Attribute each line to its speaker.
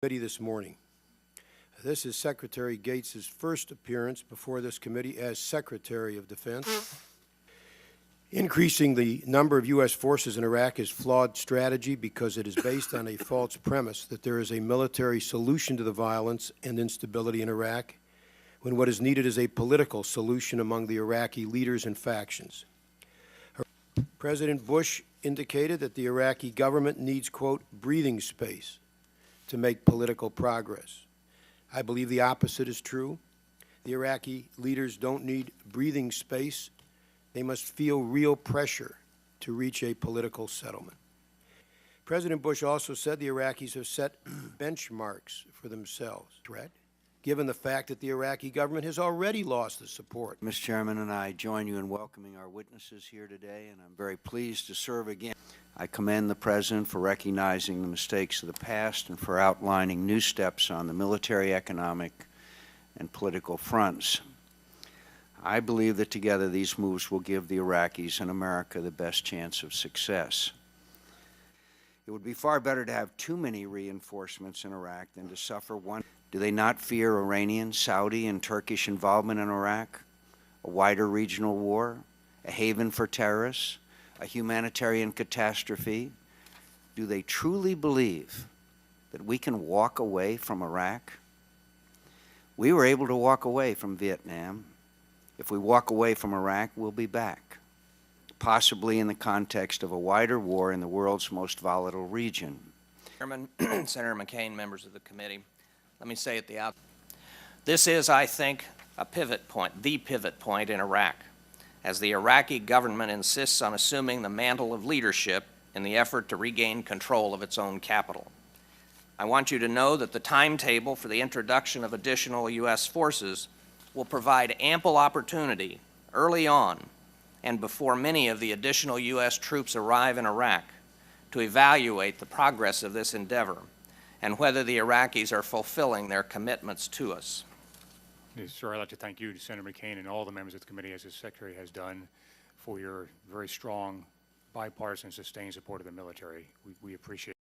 Speaker 1: Committee this morning. This is Secretary Gates' first appearance before this committee as Secretary of Defense. Increasing the number of U.S. forces in Iraq is flawed strategy because it is based on a false premise that there is a military solution to the violence and instability in Iraq, when what is needed is a political solution among the Iraqi leaders and factions. President Bush indicated that the Iraqi government needs, quote, breathing space to make political progress. I believe the opposite is true. The Iraqi leaders don't need breathing space. They must feel real pressure to reach a political settlement. President Bush also said the Iraqis have set benchmarks for themselves, correct? Given the fact that the Iraqi government has already lost the support.
Speaker 2: Mr. Chairman, and I join you in welcoming our witnesses here today, and I'm very pleased to serve again. I commend the President for recognizing the mistakes of the past and for outlining new steps on the military, economic, and political fronts. I believe that together these moves will give the Iraqis and America the best chance of success. It would be far better to have too many reinforcements in Iraq than to suffer one. Do they not fear Iranian, Saudi, and Turkish involvement in Iraq, a wider regional war, a haven for terrorists, a humanitarian catastrophe? Do they truly believe that we can walk away from Iraq? We were able to walk away from Vietnam. If we walk away from Iraq, we'll be back, possibly in the context of a wider war in the world's most volatile region.
Speaker 3: Chairman, Senator McCain, members of the committee, let me say at the outset, this is, I think, a pivot point, the pivot point in Iraq, as the Iraqi government insists on assuming the mantle of leadership in the effort to regain control of its own capital. I want you to know that the timetable for the introduction of additional U.S. forces will provide ample opportunity early on and before many of the additional U.S. troops arrive in Iraq to evaluate the progress of this endeavor and whether the Iraqis are fulfilling their commitments to us.
Speaker 4: Yes, sir, I'd like to thank you, Senator McCain, and all the members of the committee, as the Secretary has done, for your very strong, bipartisan, sustained support of the military. We appreciate it.